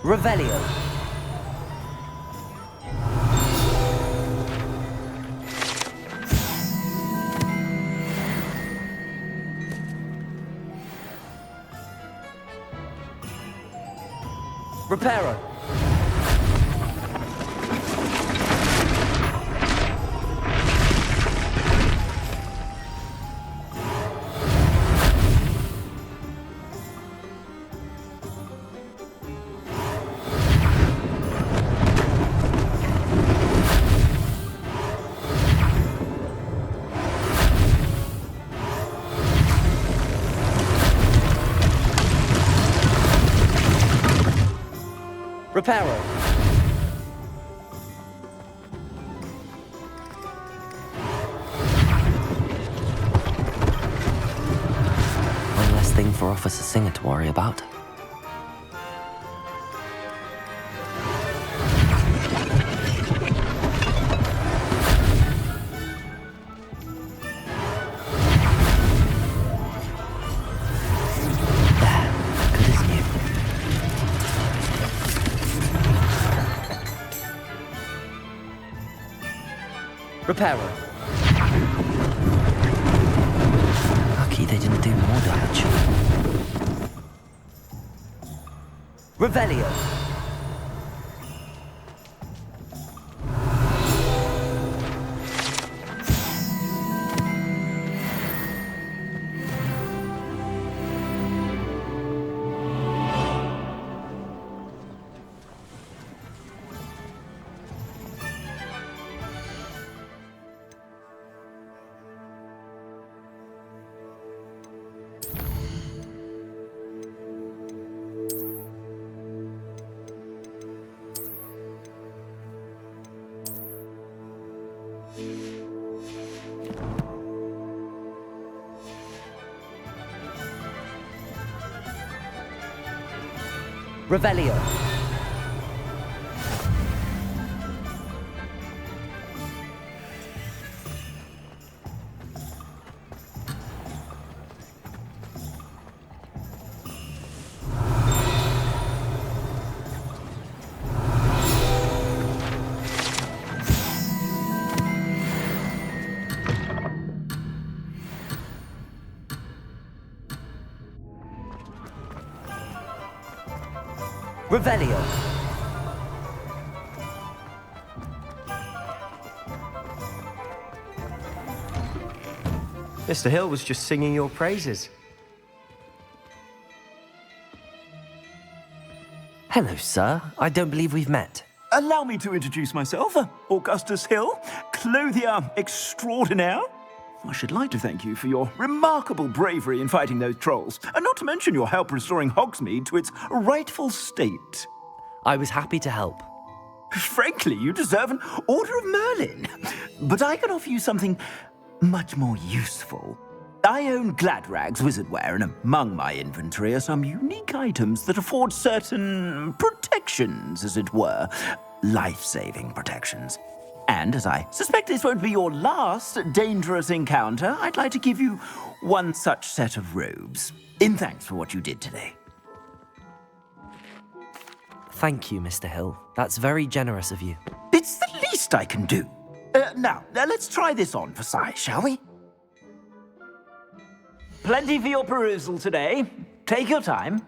Revelio. Reparo. Reparo. One less thing for Officer Singer to worry about. Reparo. Lucky they didn't do more damage. Revelio. Revelio. Revelio. Mr. Hill was just singing your praises. Hello, sir. I don't believe we've met. Allow me to introduce myself, Augustus Hill, clothier extraordinaire. I should like to thank you for your remarkable bravery in fighting those trolls, and not to mention your help restoring Hogsmeade to its rightful state. I was happy to help. Frankly, you deserve an Order of Merlin. But I can offer you something much more useful. I own Gladrag's wizardware, and among my inventory are some unique items that afford certain protections, as it were. Life-saving protections. And as I suspect this won't be your last dangerous encounter, I'd like to give you one such set of robes, in thanks for what you did today. Thank you, Mr. Hill. That's very generous of you. It's the least I can do. Now, let's try this on for size, shall we? Plenty for your perusal today. Take your time.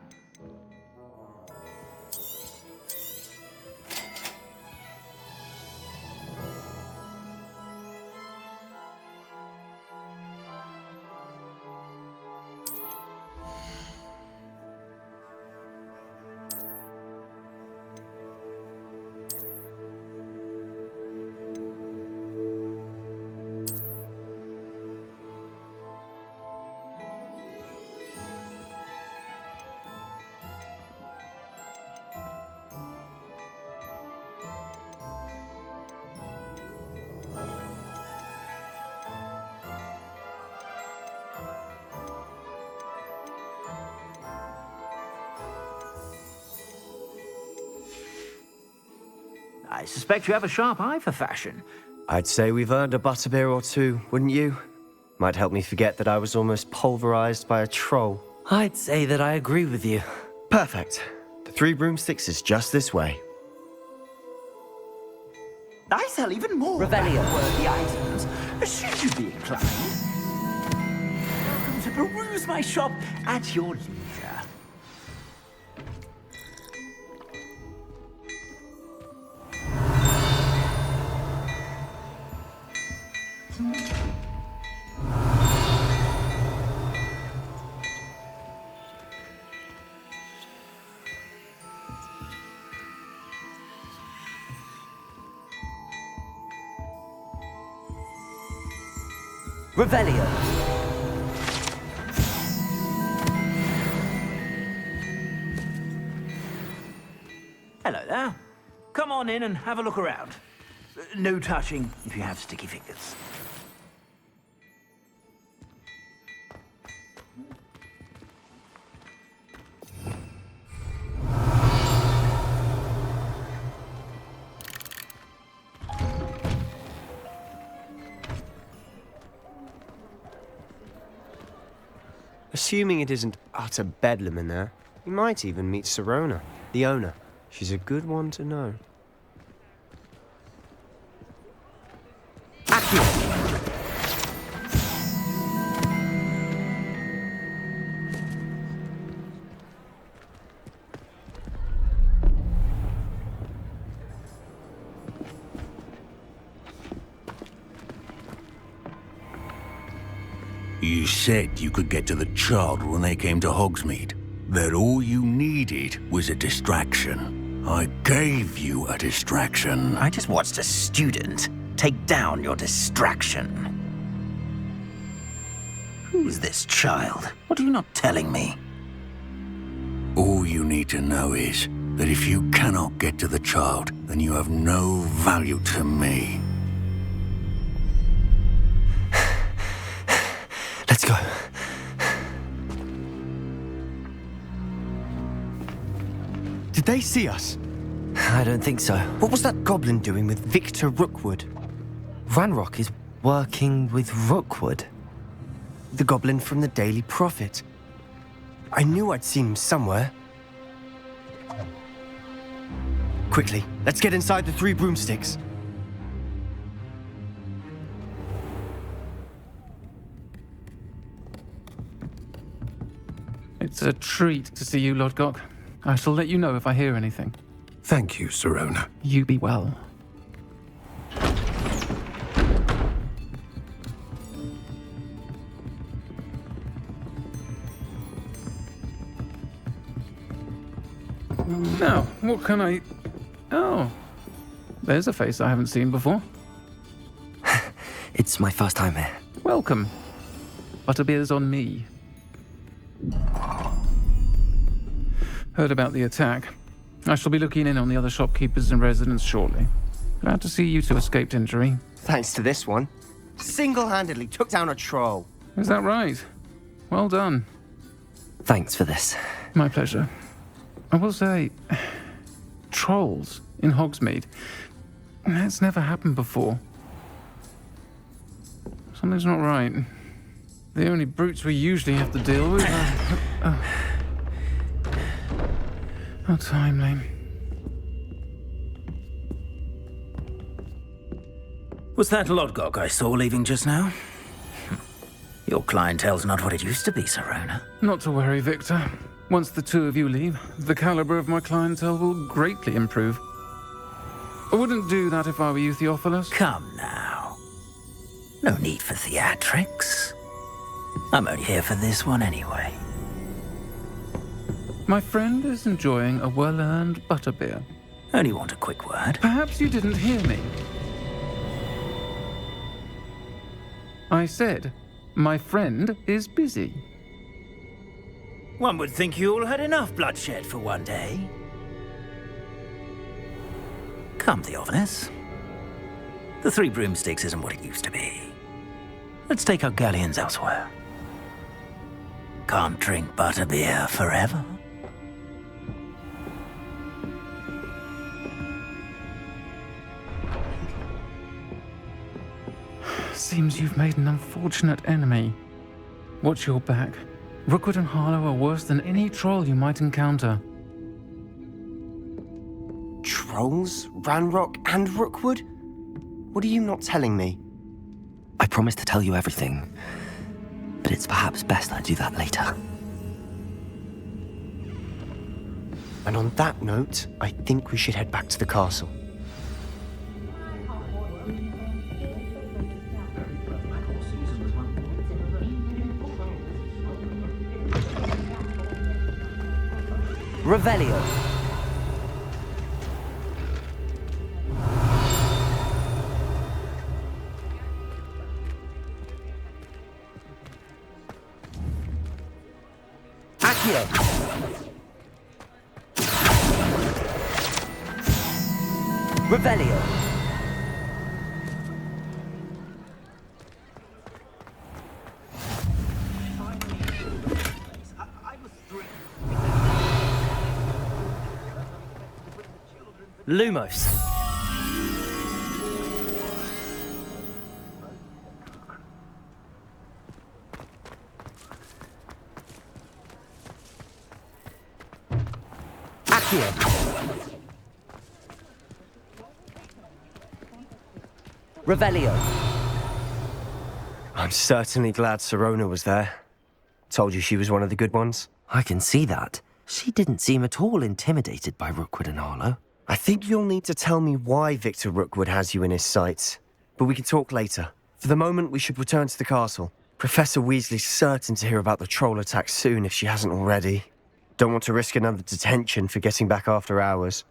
I suspect you have a sharp eye for fashion. I'd say we've earned a butterbeer or two, wouldn't you? Might help me forget that I was almost pulverized by a troll. I'd say that I agree with you. Perfect. The Three Broomsticks is just this way. I sell even more worthy items, should you be inclined. Welcome to peruse my shop at your leisure. Revelio. Hello there. Come on in and have a look around. No touching if you have sticky fingers. Assuming it isn't utter bedlam in there, you might even meet Sirona, the owner. She's a good one to know. You said you could get to the child when they came to Hogsmeade. That all you needed was a distraction. I gave you a distraction. I just watched a student take down your distraction. Who's this child? What are you not telling me? All you need to know is that if you cannot get to the child, then you have no value to me. Let's go. Did they see us? I don't think so. What was that goblin doing with Victor Rookwood? Ranrock is working with Rookwood. The goblin from the Daily Prophet. I knew I'd seen him somewhere. Quickly, let's get inside the Three Broomsticks. It's a treat to see you, Lodgok. I shall let you know if I hear anything. Thank you, Sirona. You be well. Now, what can I... Oh, there's a face I haven't seen before. It's my first time here. Welcome. Butterbeer's on me. Heard about the attack. I shall be looking in on the other shopkeepers and residents shortly. Glad to see you two escaped injury. Thanks to this one. Single-handedly took down a troll. Is that right? Well done. Thanks for this. My pleasure. I will say, trolls in Hogsmeade. That's never happened before. Something's not right. The only brutes we usually have to deal with are... How timely. Was that Lodgok I saw leaving just now? Your clientele's not what it used to be, Sirona. Not to worry, Victor. Once the two of you leave, the caliber of my clientele will greatly improve. I wouldn't do that if I were you, Theophilus. Come now. No need for theatrics. I'm only here for this one anyway. My friend is enjoying a well-earned butterbeer. Only want a quick word. Perhaps you didn't hear me. I said, my friend is busy. One would think you all had enough bloodshed for one day. Come, Theophilus. The Three Broomsticks isn't what it used to be. Let's take our galleons elsewhere. Can't drink butterbeer forever. Seems you've made an unfortunate enemy. Watch your back. Rookwood and Harlow are worse than any troll you might encounter. trolls, Ranrock, and Rookwood? What are you not telling me? I promise to tell you everything, but it's perhaps best I do that later. And on that note, I think we should head back to the castle. Revelio. Accio. Revelio. Lumos. Accio. Revelio. I'm certainly glad Sirona was there. Told you she was one of the good ones. I can see that. She didn't seem at all intimidated by Rookwood and Arlo. I think you'll need to tell me why Victor Rookwood has you in his sights. But we can talk later. For the moment, we should return to the castle. Professor Weasley's certain to hear about the troll attack soon if she hasn't already. Don't want to risk another detention for getting back after hours.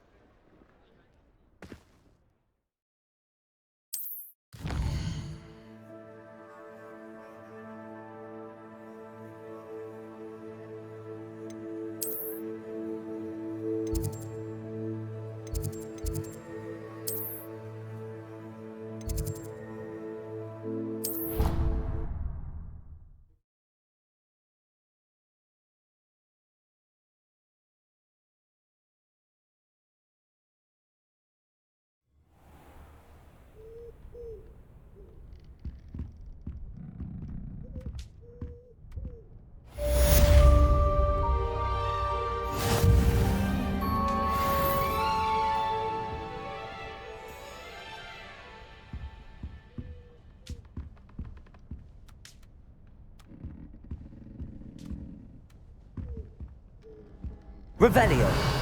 Revelio.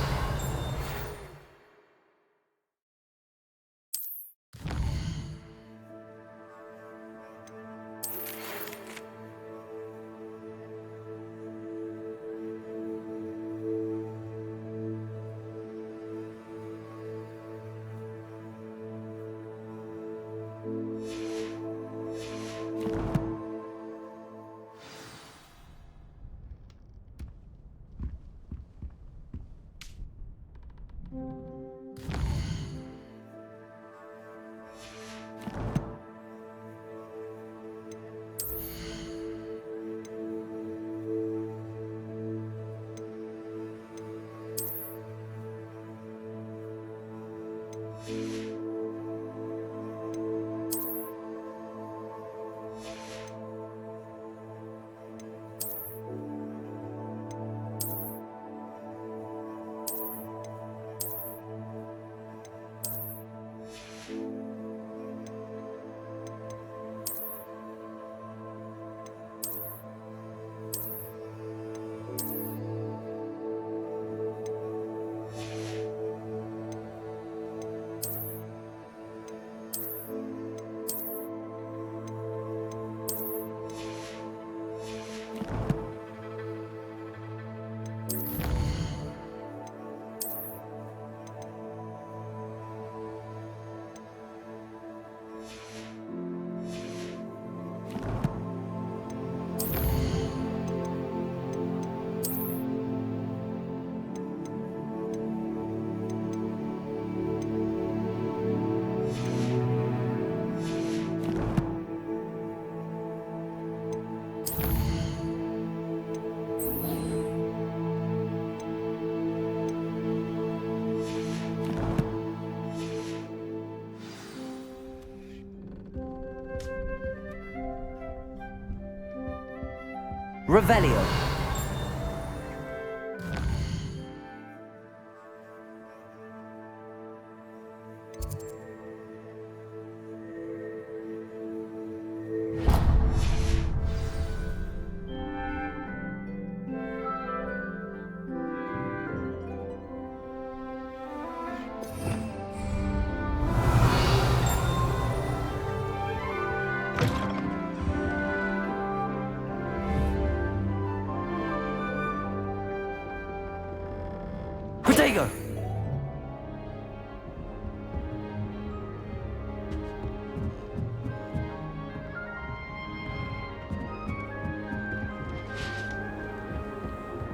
Revelio. Protego!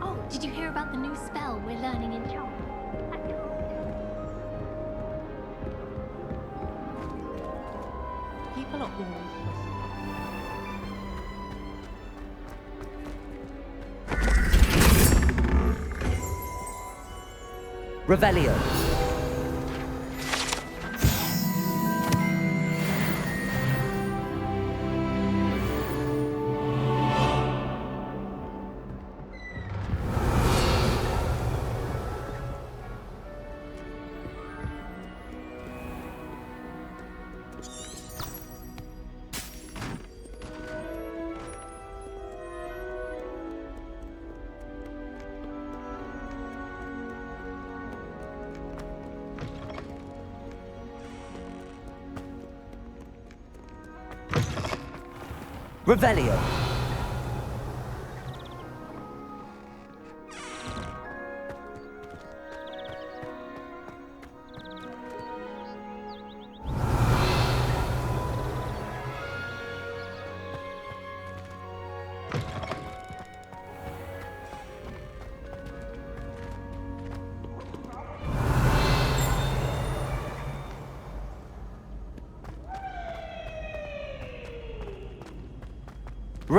Oh, did you hear about the new spell we're learning in Charm? People are always... Revelio. Revelio.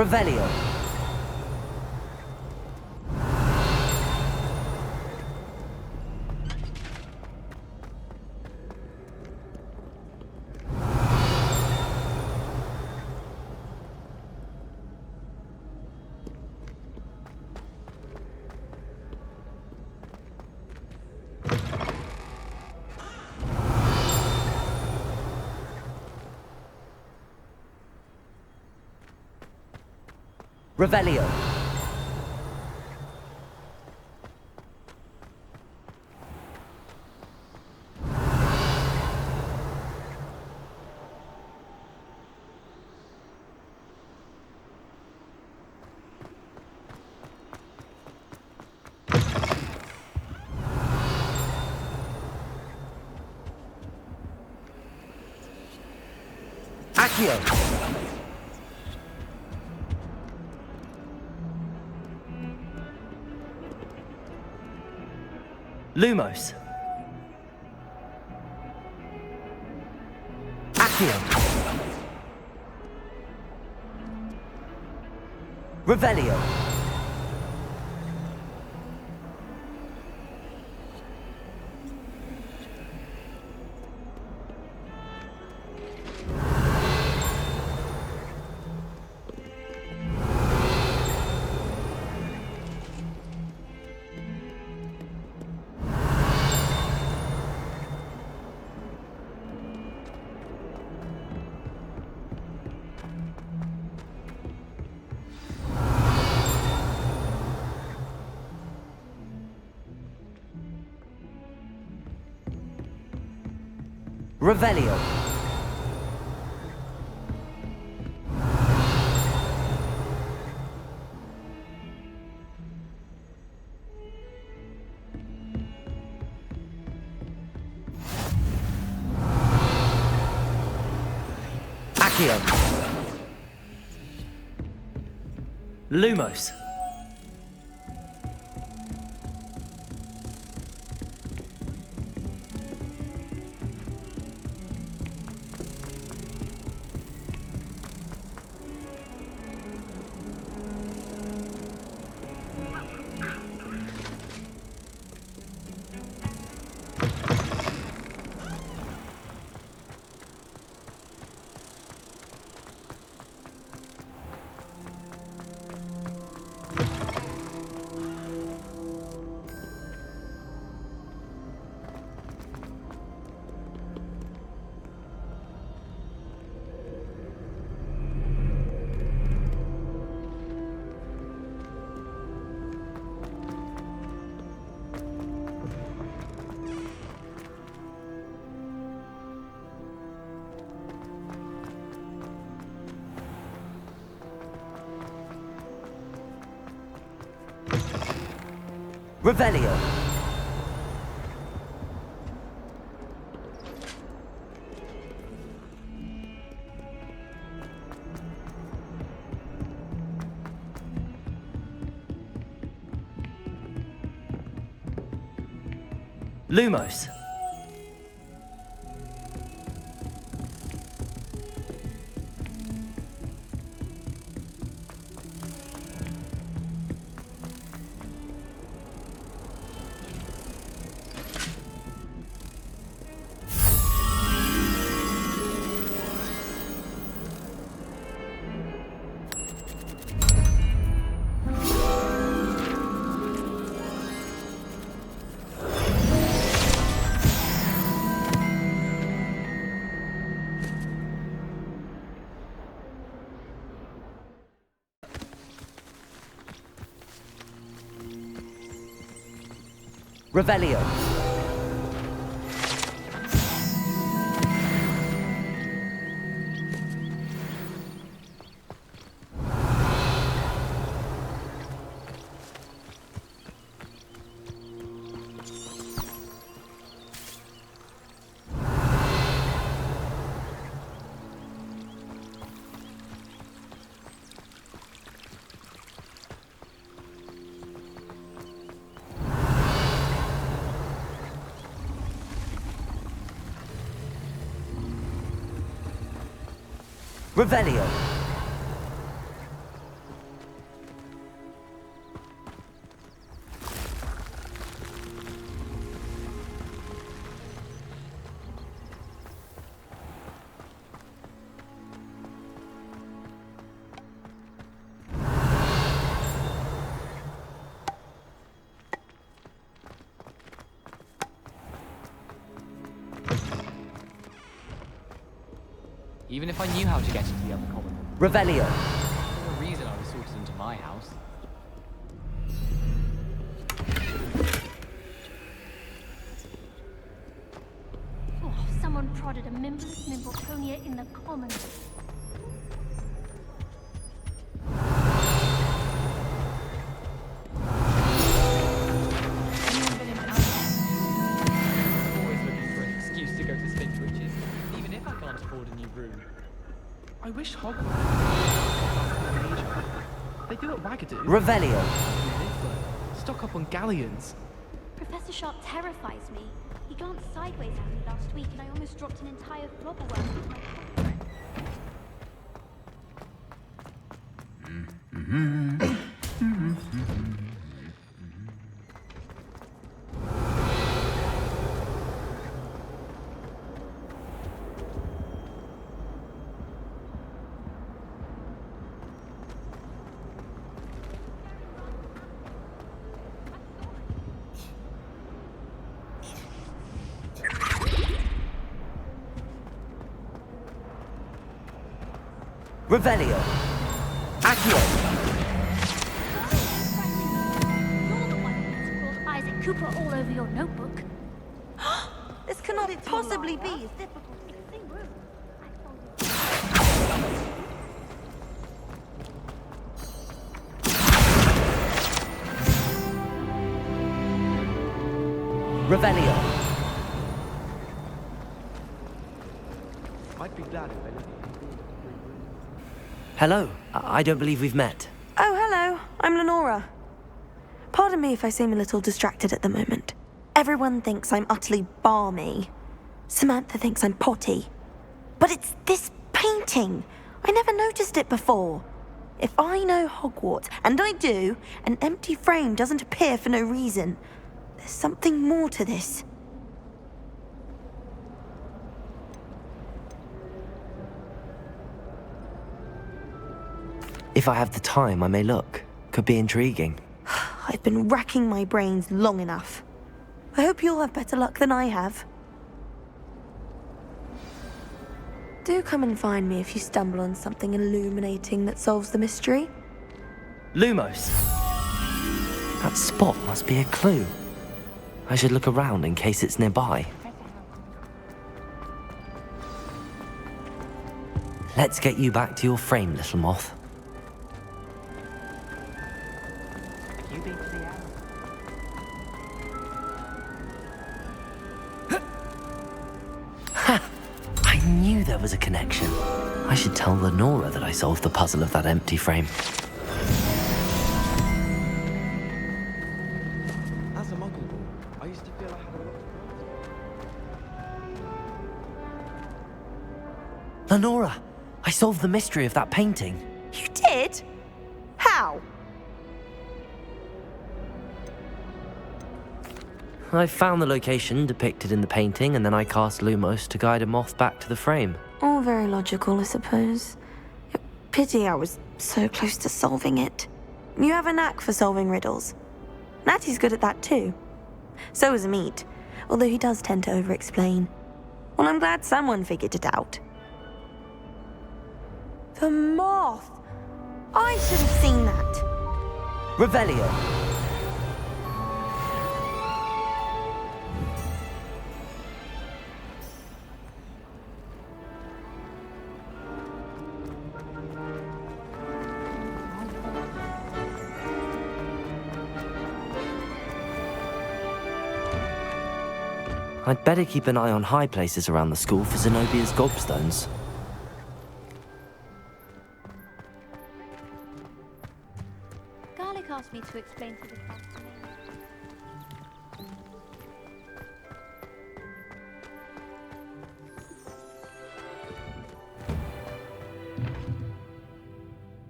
Revelio. Revelio. Accio. Lumos. Accio. Revelio. Revelio. Accio. Lumos. Revelio. Lumos. Revelio. Revelio. Even if I knew how to get into the other common room, Revelio. there's a reason I was sorted into my house. Oh, someone prodded a Mimbless Mimbleconia in the commons. Anyone been in Alabama? Always looking for an excuse to go to Spin Twitches, even if I can't afford a new room. I wish Hogwarts. They do it wagadoo. Revelio. Stock up on galleons. Professor Sharp terrifies me. He glanced sideways at me last week and I almost dropped an entire flobberworm with my pocket. Revelio. Accio. You're the one who called Isaac Cooper all over your notebook. This cannot possibly be. It's difficult. It's the same room. I told you. Revelio. I'd be glad if anything. Hello. I don't believe we've met. Oh, hello. I'm Lenora. Pardon me if I seem a little distracted at the moment. Everyone thinks I'm utterly balmy. Samantha thinks I'm potty. But it's this painting. I never noticed it before. If I know Hogwarts, and I do, an empty frame doesn't appear for no reason. There's something more to this. If I have the time, I may look. Could be intriguing. I've been racking my brains long enough. I hope you'll have better luck than I have. Do come and find me if you stumble on something illuminating that solves the mystery. Lumos. That spot must be a clue. I should look around in case it's nearby. Let's get you back to your frame, little moth. I knew there was a connection. I should tell Lenora that I solved the puzzle of that empty frame. As a muggle, I used to feel I had a lot of Lenora, I solved the mystery of that painting. You did? How? I found the location depicted in the painting, and then I cast Lumos to guide a moth back to the frame. All very logical, I suppose. Pity I was so close to solving it. You have a knack for solving riddles. Natty's good at that too. So is Meat, although he does tend to over-explain. Well, I'm glad someone figured it out. The moth! I should have seen that. Revelio. I'd better keep an eye on high places around the school for Zenobia's gobstones. Garlic asked me to explain to the class.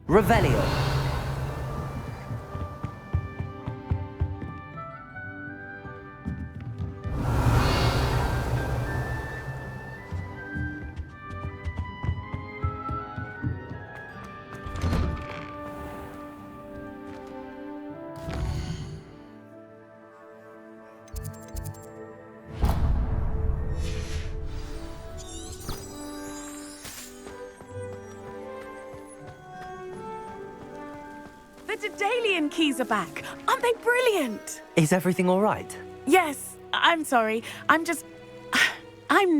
Revelio. The Daedalian keys are back. Aren't they brilliant? Is everything all right? Yes, I'm sorry. I'm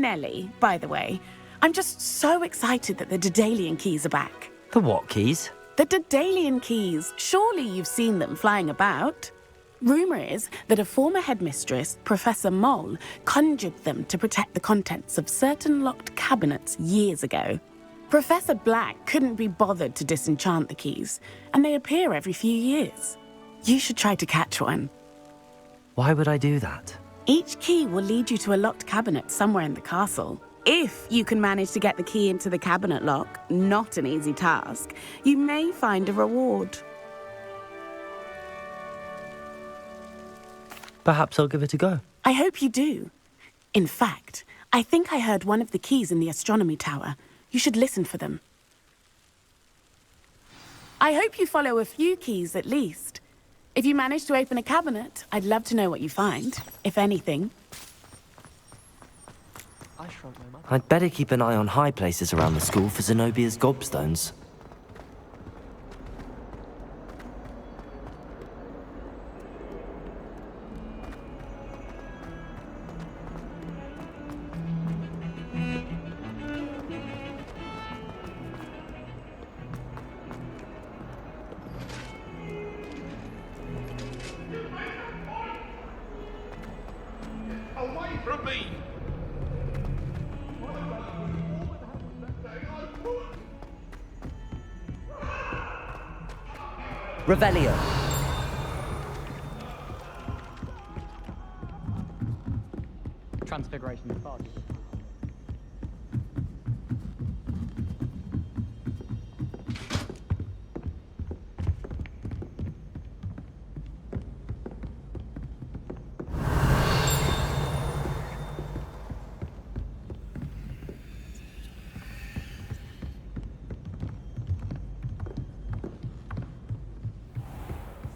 Nellie, by the way. I'm just so excited that the Daedalian keys are back. The what keys? The Daedalian keys. Surely you've seen them flying about. Rumour is that a former headmistress, Professor Moll, conjured them to protect the contents of certain locked cabinets years ago. Professor Black couldn't be bothered to disenchant the keys, and they appear every few years. You should try to catch one. Why would I do that? Each key will lead you to a locked cabinet somewhere in the castle. If you can manage to get the key into the cabinet lock, not an easy task, you may find a reward. Perhaps I'll give it a go. I hope you do. In fact, I think I heard one of the keys in the astronomy tower. You should listen for them. I hope you follow a few keys at least. If you manage to open a cabinet, I'd love to know what you find, if anything. I'd better keep an eye on high places around the school for Zenobia's gobstones. Away from me! Revelio. Transfiguration of the party.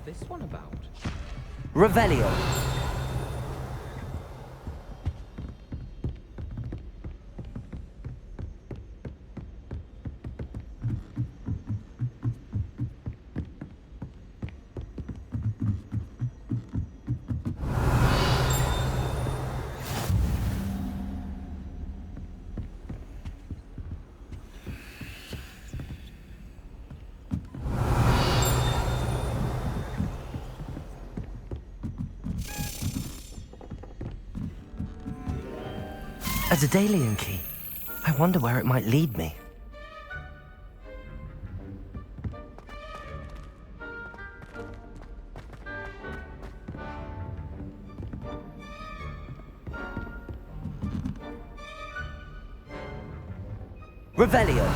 What's this one about? Revelio. A Daedalian key. I wonder where it might lead me. Revelio.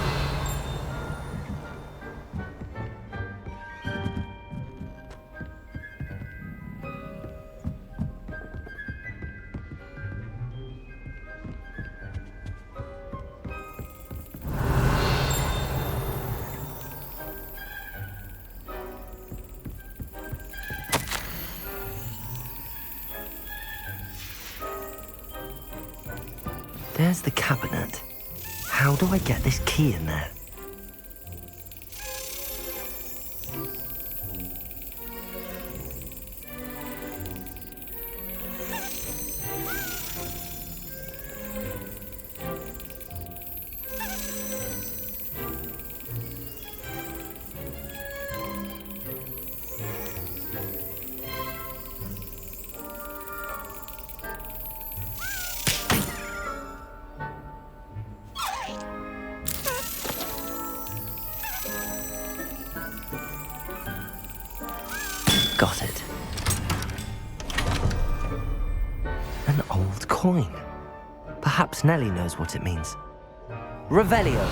There's the cabinet. How do I get this key in there? Got it. An old coin. Perhaps Nellie knows what it means. Revelio.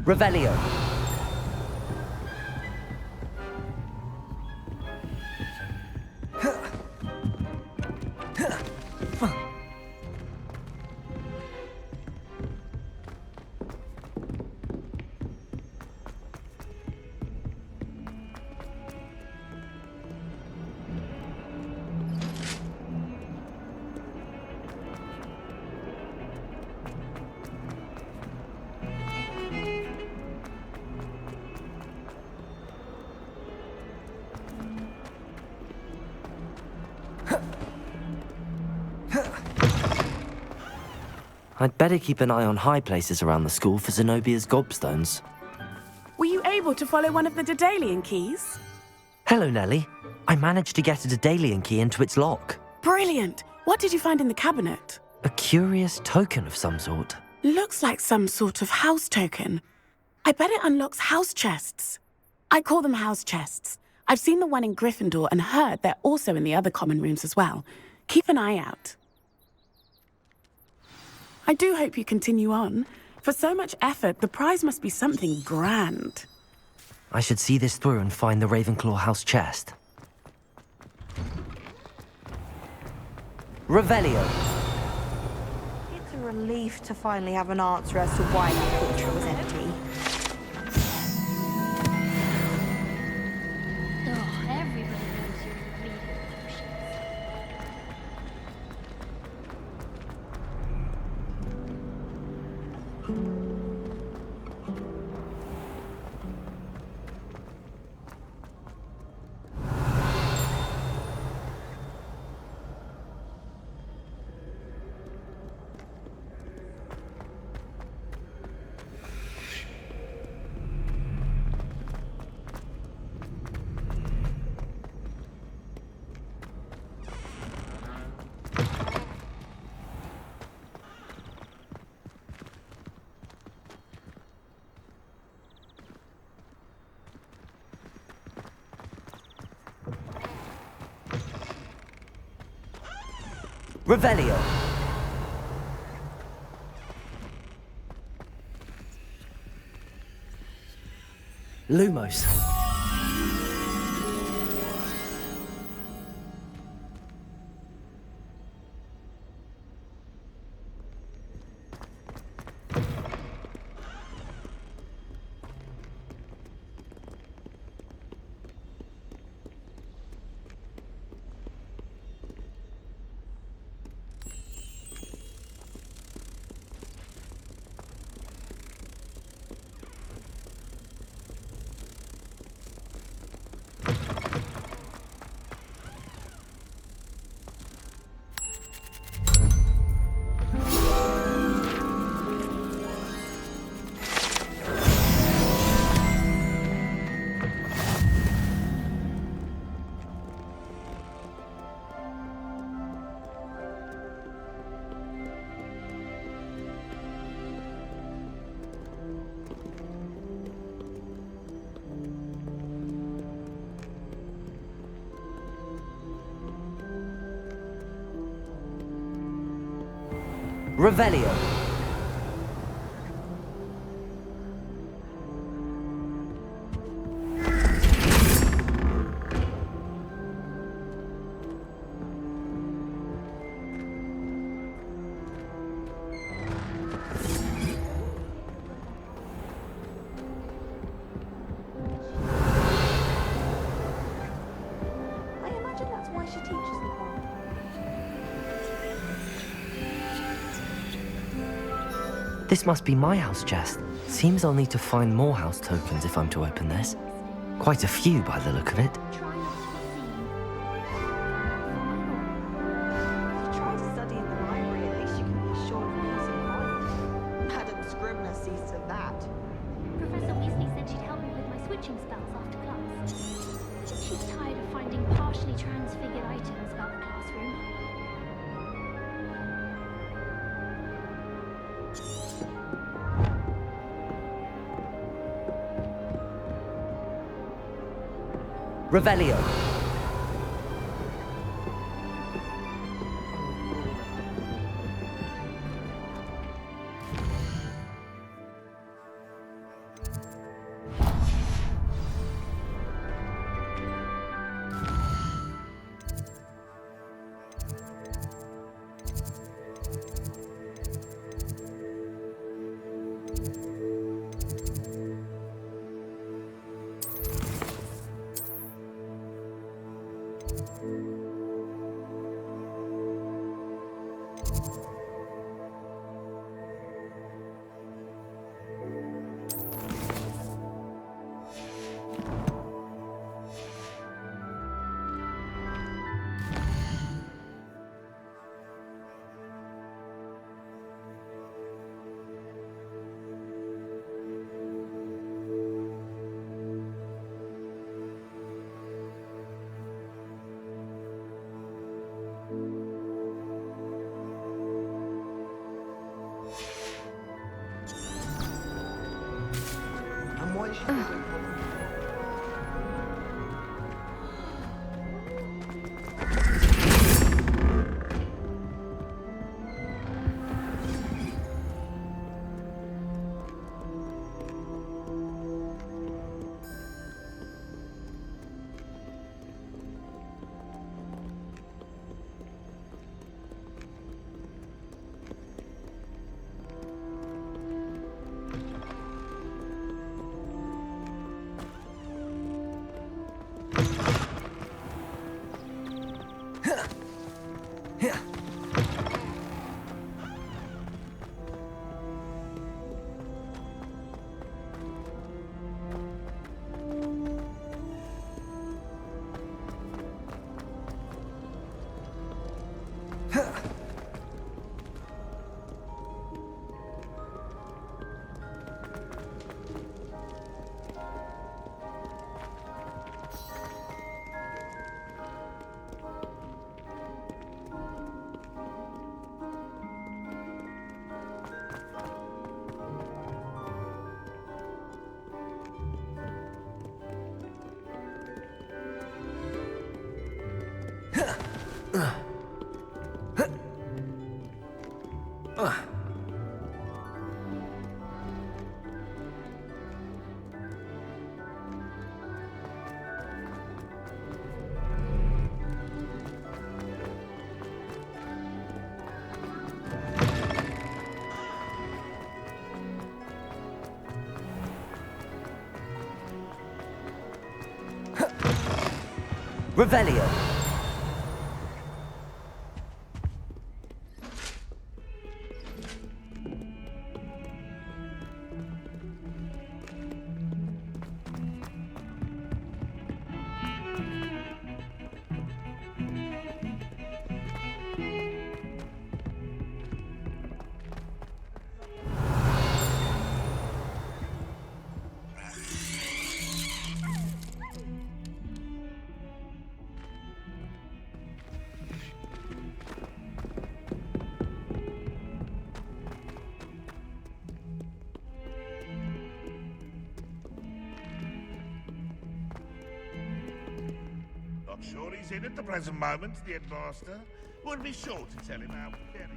Revelio. I'd better keep an eye on high places around the school for Zenobia's gobstones. Were you able to follow one of the Daedalian keys? Hello, Nellie. I managed to get a Daedalian key into its lock. Brilliant! What did you find in the cabinet? A curious token of some sort. Looks like some sort of house token. I bet it unlocks house chests. I call them house chests. I've seen the one in Gryffindor and heard they're also in the other common rooms as well. Keep an eye out. I do hope you continue on. For so much effort, the prize must be something grand. I should see this through and find the Ravenclaw house chest. Revelio. It's a relief to finally have an answer as to why that picture was empty. Oh, everybody knows you're in the bleeding potions. Revelio. Lumos. Revelio. I imagine that's why she teaches the part. This must be my house chest. Seems I'll need to find more house tokens if I'm to open this. Quite a few by the look of it. Try not to be seen. If you try to study in the library, at least you can be assured of peace and quiet. Madam Scribner sees to that. Professor Weasley said she'd help me with my switching spells after class. She's tired of finding partially transfigured items about the classroom. Revelio. And why is she Revelio. Not sure he's in at the present moment, the headmaster. We'll be sure to tell him how we get it.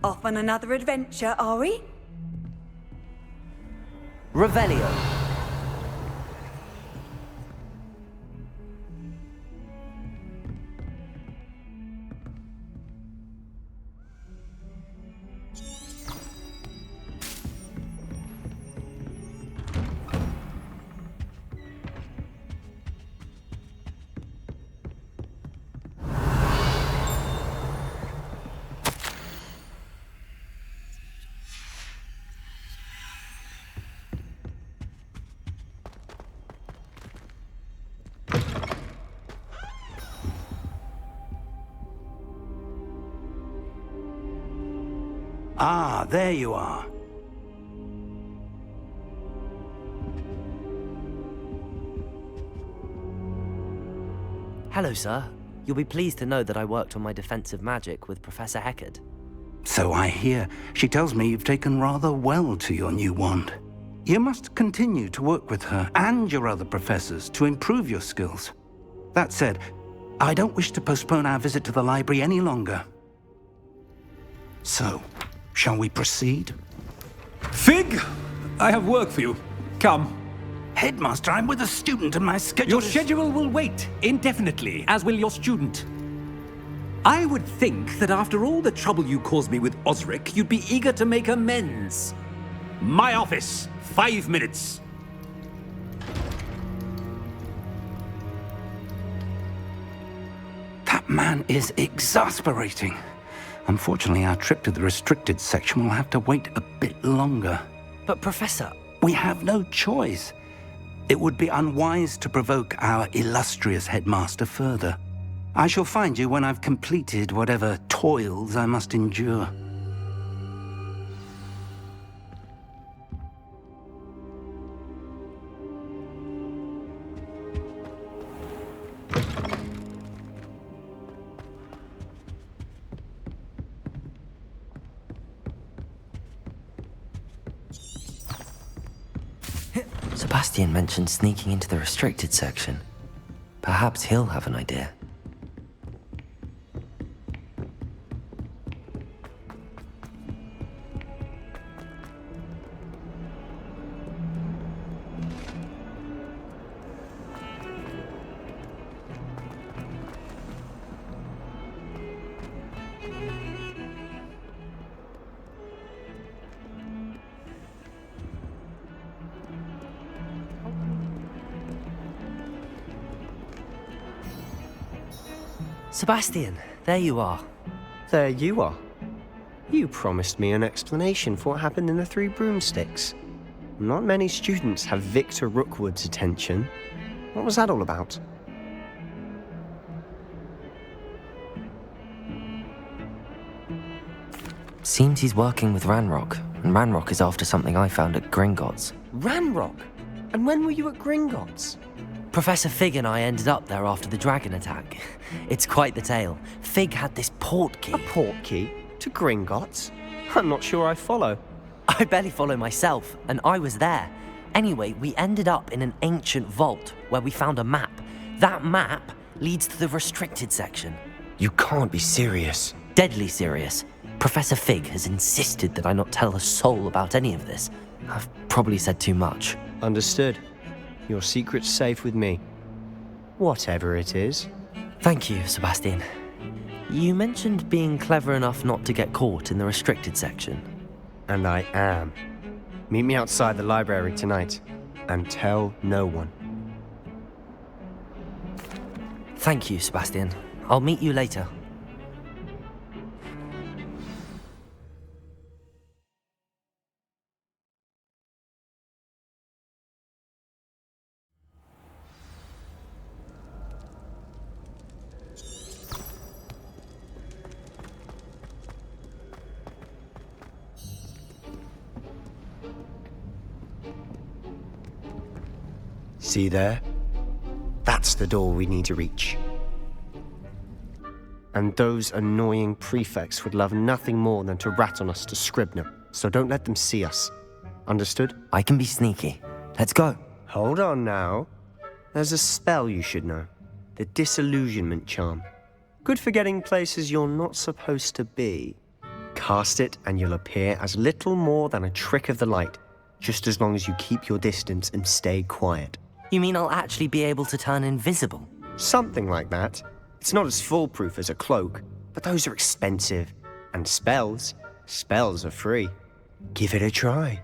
Off on another adventure, are we? Revelio. Ah, there you are. Hello, sir. You'll be pleased to know that I worked on my defensive magic with Professor Heckard. So I hear. She tells me you've taken rather well to your new wand. You must continue to work with her and your other professors to improve your skills. That said, I don't wish to postpone our visit to the library any longer. So, shall we proceed? Fig! I have work for you. Come. Headmaster, I'm with a student and my schedule Your schedule will wait indefinitely, as will your student. I would think that after all the trouble you caused me with Osric, you'd be eager to make amends. My office, 5 minutes. That man is exasperating. Unfortunately, our trip to the restricted section will have to wait a bit longer. But, Professor... We have no choice. It would be unwise to provoke our illustrious headmaster further. I shall find you when I've completed whatever toils I must endure. Sebastian mentioned sneaking into the restricted section. Perhaps he'll have an idea. Sebastian, there you are. There you are. You promised me an explanation for what happened in the Three Broomsticks. Not many students have Victor Rookwood's attention. What was that all about? Seems he's working with Ranrock, and Ranrock is after something I found at Gringotts. Ranrock? And when were you at Gringotts? Professor Fig and I ended up there after the dragon attack. It's quite the tale. Fig had this port key. A port key? To Gringotts? I'm not sure I follow. I barely follow myself, and I was there. Anyway, we ended up in an ancient vault where we found a map. That map leads to the restricted section. You can't be serious. Deadly serious. Professor Fig has insisted that I not tell a soul about any of this. I've probably said too much. Understood. Your secret's safe with me. Whatever it is. Thank you, Sebastian. You mentioned being clever enough not to get caught in the restricted section. And I am. Meet me outside the library tonight, and tell no one. Thank you, Sebastian. I'll meet you later. See there? That's the door we need to reach. And those annoying prefects would love nothing more than to rat on us to Scribner, so don't let them see us. Understood? I can be sneaky. Let's go. Hold on now. There's a spell you should know. The Disillusionment Charm. Good for getting places you're not supposed to be. Cast it and you'll appear as little more than a trick of the light, just as long as you keep your distance and stay quiet. You mean I'll actually be able to turn invisible? Something like that. It's not as foolproof as a cloak, but those are expensive. And spells are free. Give it a try.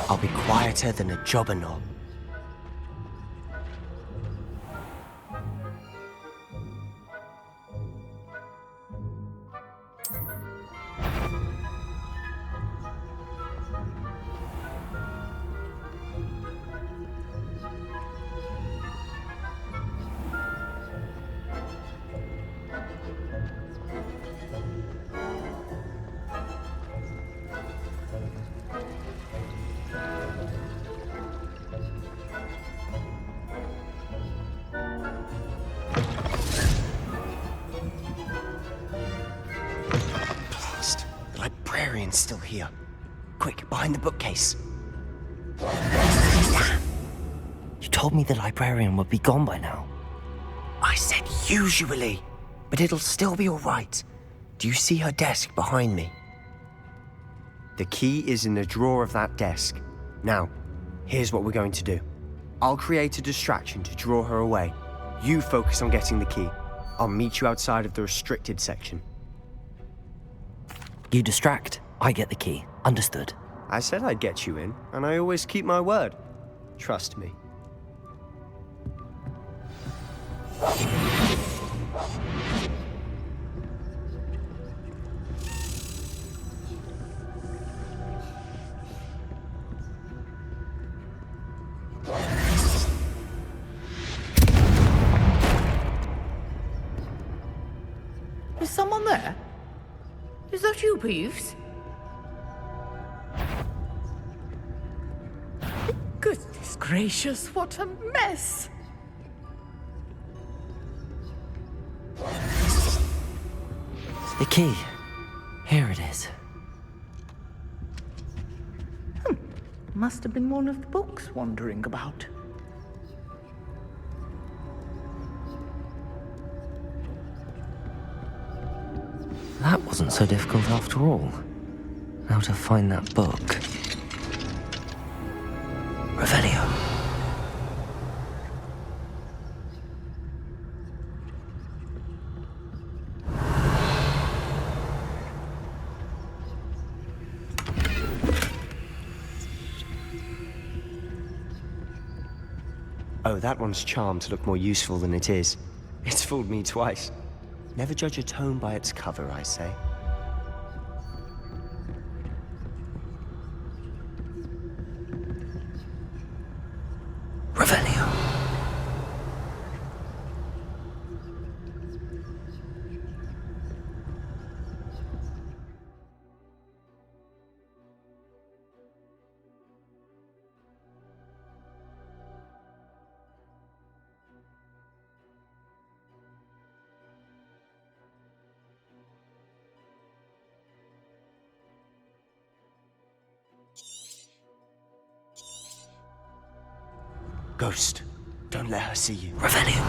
I'll be quieter than a jobberknoll. Librarian's still here. Quick, behind the bookcase. You told me the librarian would be gone by now. I said usually, but it'll still be all right. Do you see her desk behind me? The key is in the drawer of that desk. Now, here's what we're going to do. I'll create a distraction to draw her away. You focus on getting the key. I'll meet you outside of the restricted section. You distract, I get the key. Understood. I said I'd get you in, and I always keep my word. Trust me. Is someone there? Is that you, Peeves? Goodness gracious, what a mess! The key. Here it is. Must have been one of the books wandering about. That wasn't so difficult after all. Now to find that book. Revelio. Oh, that one's charmed to look more useful than it is. It's fooled me twice. Never judge a tome by its cover, I say. Revelio. Ghost, don't let her see you. Revelio.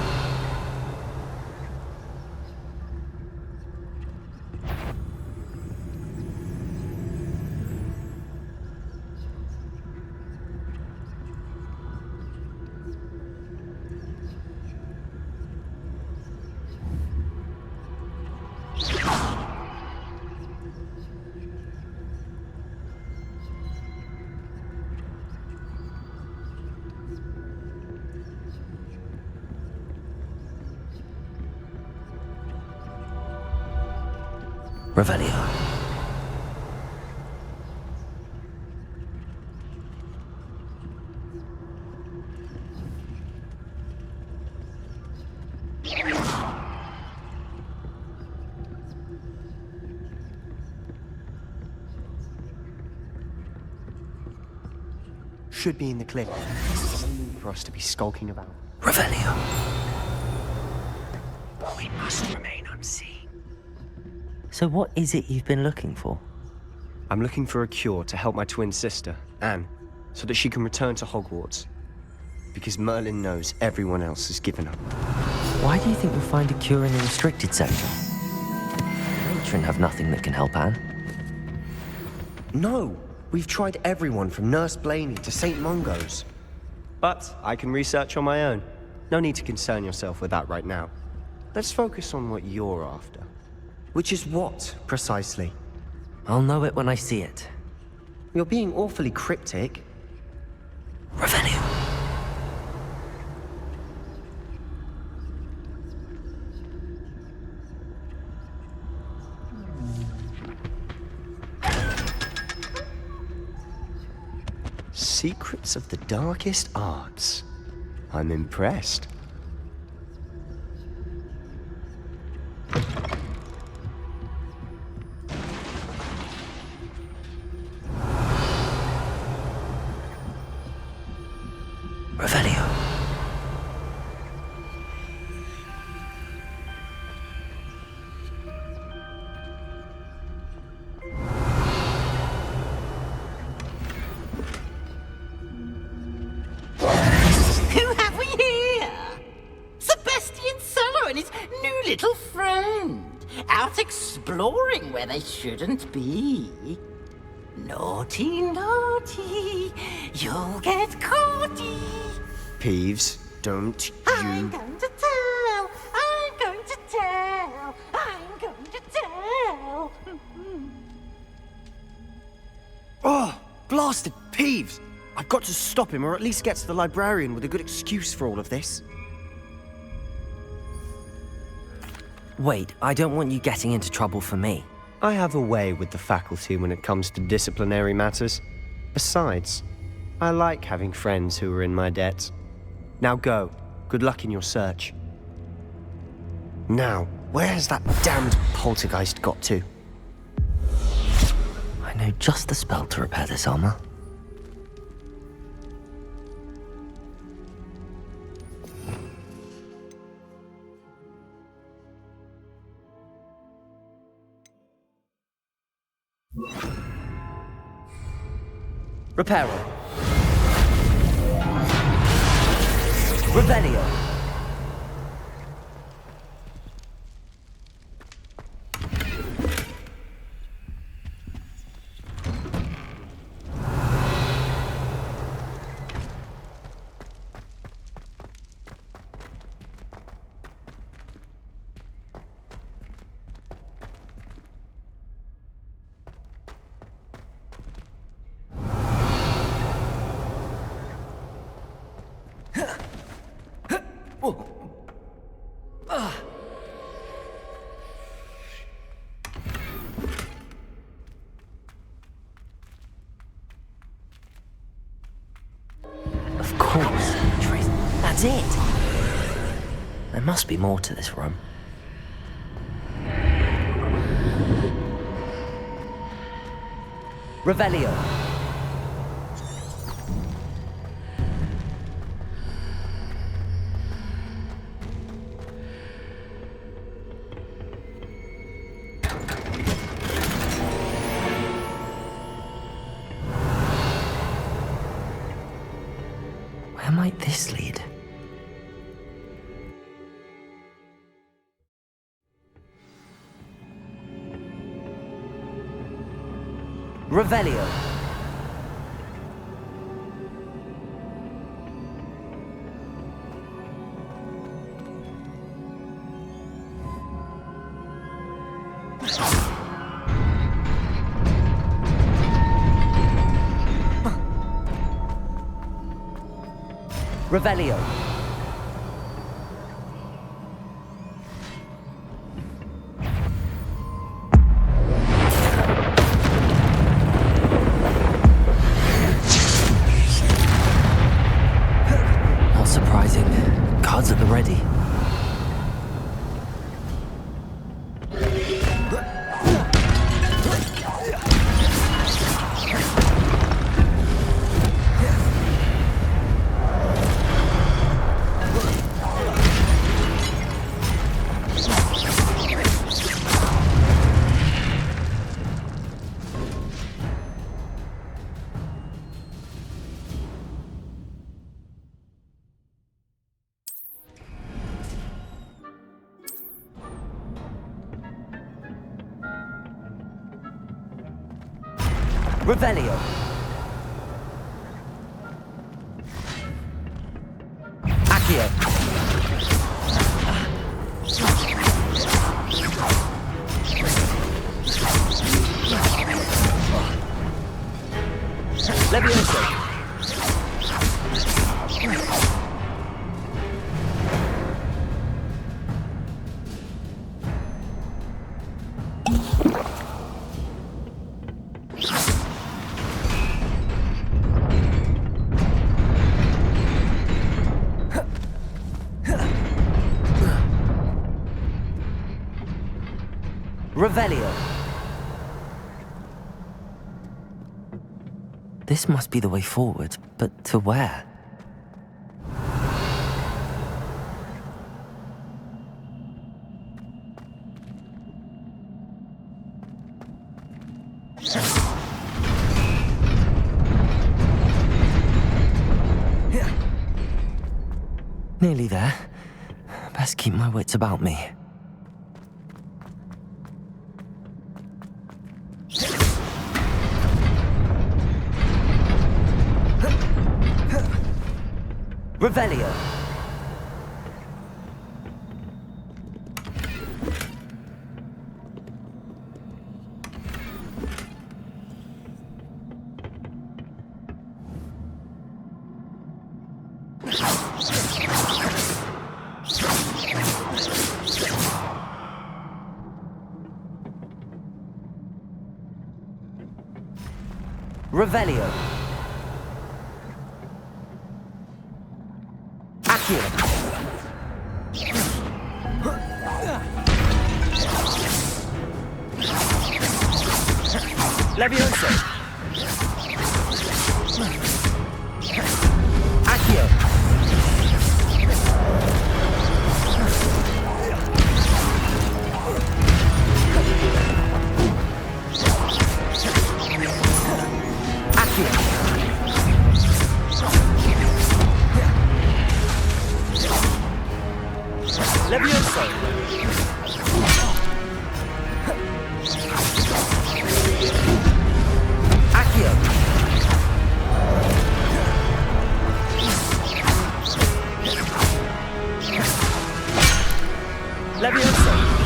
Revelio. Should be in the cliff. There's no need for us to be skulking about. Revelio. We must remain unseen. So what is it you've been looking for? I'm looking for a cure to help my twin sister, Anne, so that she can return to Hogwarts. Because Merlin knows everyone else has given up. Why do you think we'll find a cure in the restricted section? Matron have nothing that can help Anne. No! We've tried everyone from Nurse Blaney to St. Mungo's. But I can research on my own. No need to concern yourself with that right now. Let's focus on what you're after. Which is what, precisely? I'll know it when I see it. You're being awfully cryptic. Revelio. Secrets of the darkest arts. I'm impressed. Revelio. Who have we here? Sebastian Solo and his new little friend. Out exploring where they shouldn't be. Naughty, naughty. You'll get caughty. Peeves, don't I'm you... going to tell. I'm going to tell. I'm going to tell. Oh, blasted Peeves! I've got to stop him, or at least get to the librarian with a good excuse for all of this. Wait, I don't want you getting into trouble for me. I have a way with the faculty when it comes to disciplinary matters. Besides, I like having friends who are in my debt. Now go. Good luck in your search. Now, where has that damned poltergeist got to? I know just the spell to repair this armor. Reparo. Revelio. Of course, Trace. That's it. There must be more to this room. Revelio. Where might this lead? Revelio. Revelio. Revelio. Accio. Levioso. Revelio. This must be the way forward, but to where? Nearly there. Best keep my wits about me. Revelio. Revelio. Accio. Levioso. Accio. Levioso. Accio. Levioso.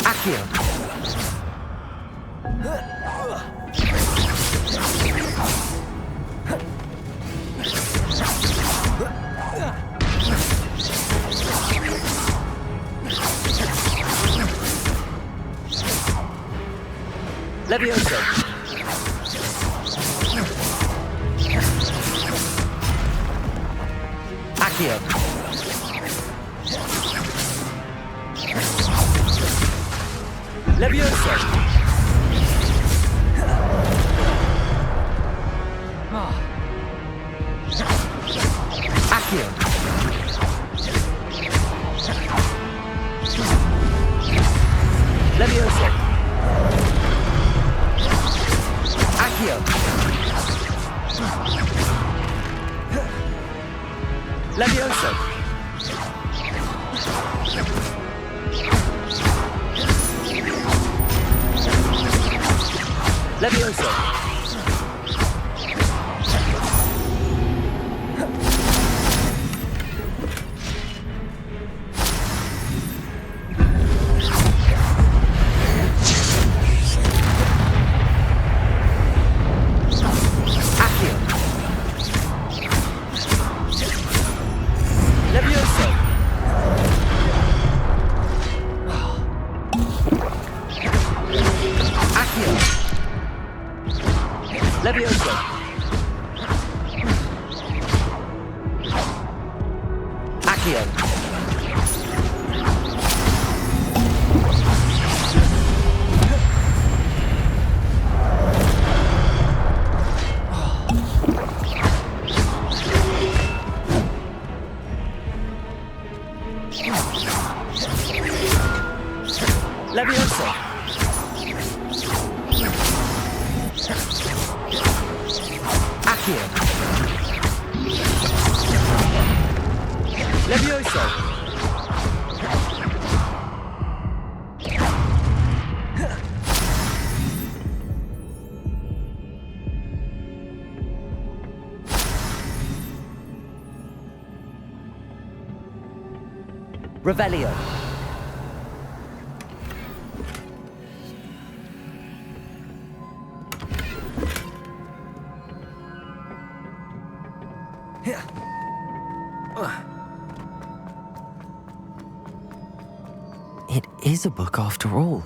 Accio. Levioso. Accio. Levioso. Accio. Levioso. Accio. Levioso. Levioso. Levioso. Accio. Levioso! Accio! Levioso! Revelio. It is a book after all.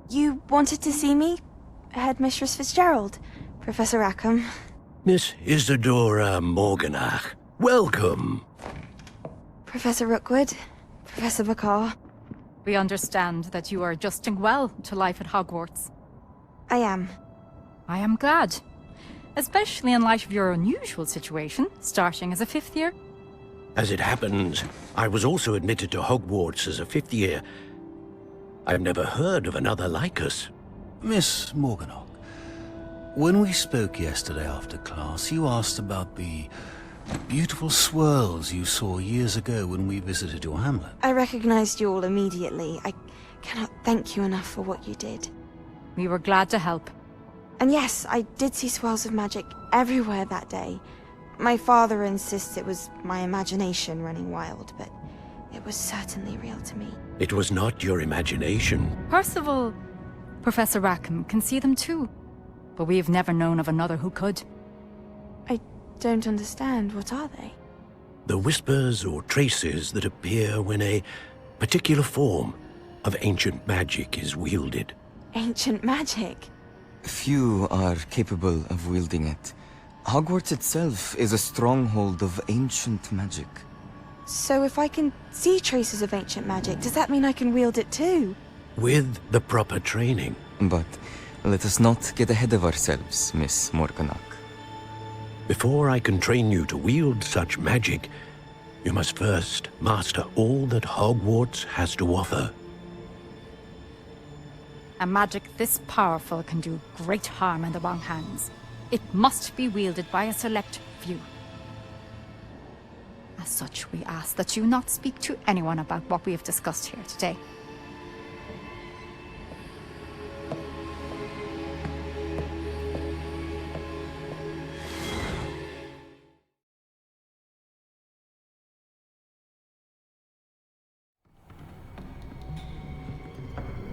You wanted to see me? Headmistress Fitzgerald? Professor Rackham? Miss Isadora Morganach, welcome. Professor Rookwood? Professor Bakar? We understand that you are adjusting well to life at Hogwarts. I am. I am glad. Especially in light of your unusual situation, starting as a 5th year. As it happens, I was also admitted to Hogwarts as a 5th year. I've never heard of another like us. Miss Morganach, when we spoke yesterday after class, you asked about the beautiful swirls you saw years ago when we visited your hamlet. I recognized you all immediately. I cannot thank you enough for what you did. We were glad to help. And yes, I did see swirls of magic everywhere that day. My father insists it was my imagination running wild, but it was certainly real to me. It was not your imagination. Percival, Professor Rackham can see them too. But we have never known of another who could. I don't understand. What are they? The whispers or traces that appear when a particular form of ancient magic is wielded. Ancient magic? Few are capable of wielding it. Hogwarts itself is a stronghold of ancient magic. So if I can see traces of ancient magic, does that mean I can wield it too? With the proper training. But let us not get ahead of ourselves, Miss Morganach. Before I can train you to wield such magic, you must first master all that Hogwarts has to offer. A magic this powerful can do great harm in the wrong hands. It must be wielded by a select few. A As such, we ask that you not speak to anyone about what we have discussed here today.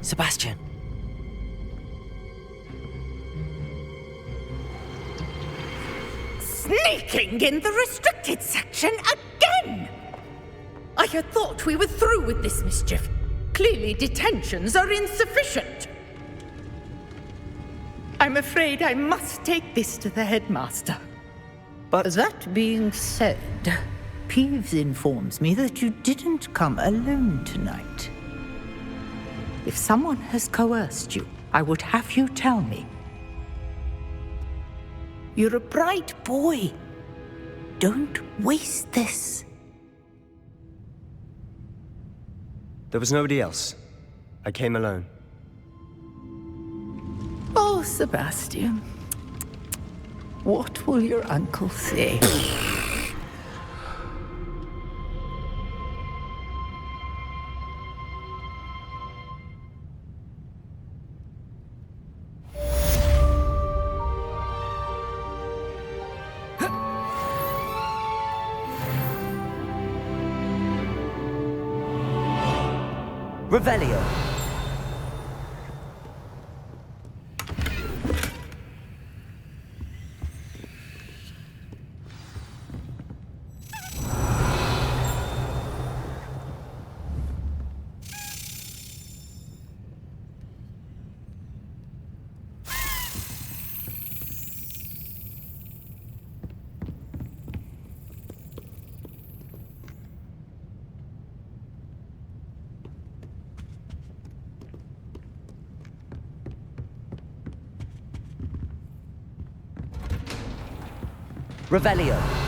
Sebastian. Sneaking in the restricted section again! I had thought we were through with this mischief. Clearly detentions are insufficient. I'm afraid I must take this to the headmaster. But that being said, Peeves informs me that you didn't come alone tonight. If someone has coerced you, I would have you tell me. You're a bright boy. Don't waste this. There was nobody else. I came alone. Oh, Sebastian. What will your uncle say? Revelio. Revelio.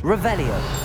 Revelio.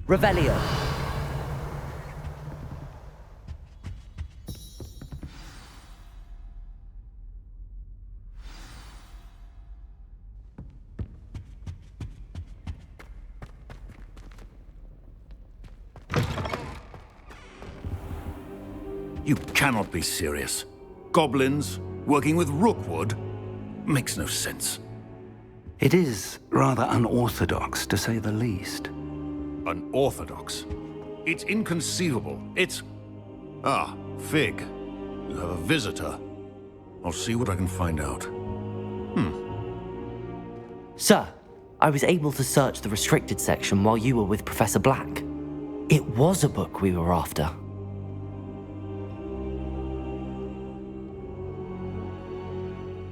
Revelio. You cannot be serious. Goblins working with Rookwood? Makes no sense. It is rather unorthodox, to say the least. Unorthodox? It's inconceivable. It's... Ah, Fig. You have a visitor. I'll see what I can find out. Sir, I was able to search the restricted section while you were with Professor Black. It was a book we were after.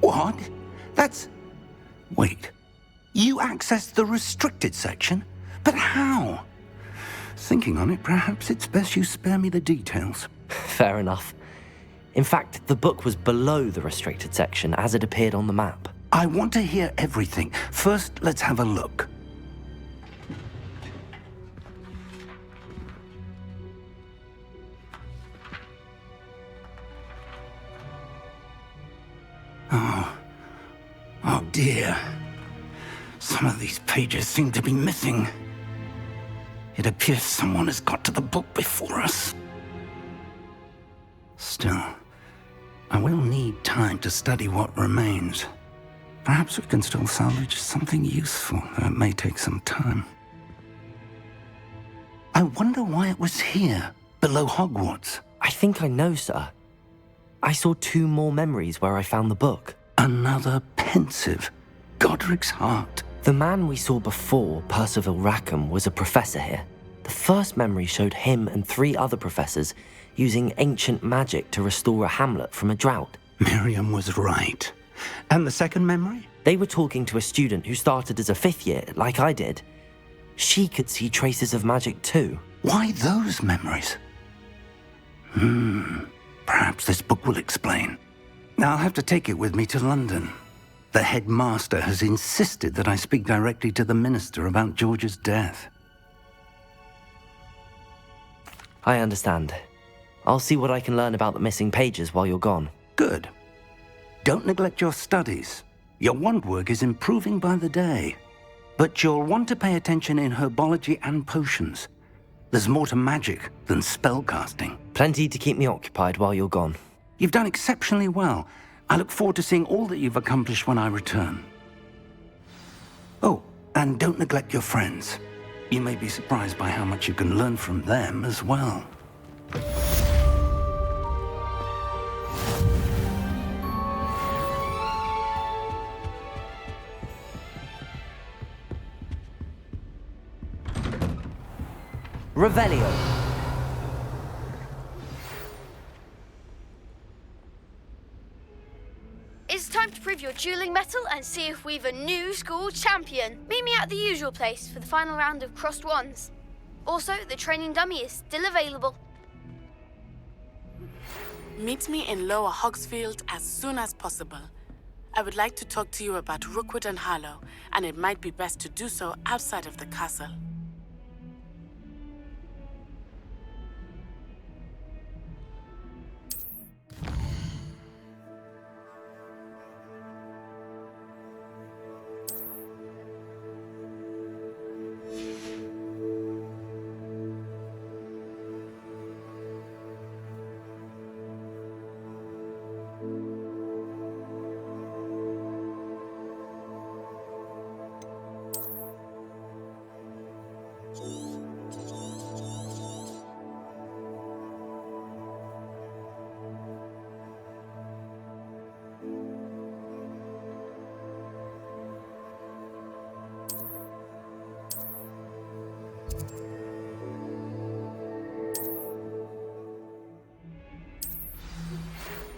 What? That's... Wait. You accessed the restricted section? But how? Thinking on it, perhaps it's best you spare me the details. Fair enough. In fact, the book was below the restricted section as it appeared on the map. I want to hear everything. First, let's have a look. Oh dear. Some of these pages seem to be missing. It appears someone has got to the book before us. Still, I will need time to study what remains. Perhaps we can still salvage something useful, though it may take some time. I wonder why it was here, below Hogwarts. I think I know, sir. I saw 2 more memories where I found the book. Another pensive. Godric's heart. The man we saw before, Percival Rackham, was a professor here. The first memory showed him and 3 other professors using ancient magic to restore a hamlet from a drought. Miriam was right. And the second memory? They were talking to a student who started as a 5th year, like I did. She could see traces of magic too. Why those memories? Perhaps this book will explain. I'll have to take it with me to London. The headmaster has insisted that I speak directly to the minister about George's death. I understand. I'll see what I can learn about the missing pages while you're gone. Good. Don't neglect your studies. Your wand work is improving by the day. But you'll want to pay attention in herbology and potions. There's more to magic than spellcasting. Plenty to keep me occupied while you're gone. You've done exceptionally well. I look forward to seeing all that you've accomplished when I return. Oh, and don't neglect your friends. You may be surprised by how much you can learn from them as well. Revelio. It's time to prove your dueling mettle and see if we've a new school champion. Meet me at the usual place for the final round of crossed wands. Also, the training dummy is still available. Meet me in Lower Hogsfield as soon as possible. I would like to talk to you about Rookwood and Harlow, and it might be best to do so outside of the castle.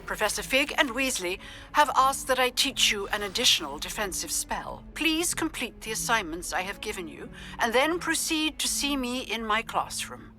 Professor Fig and Weasley have asked that I teach you an additional defensive spell. Please complete the assignments I have given you, and then proceed to see me in my classroom.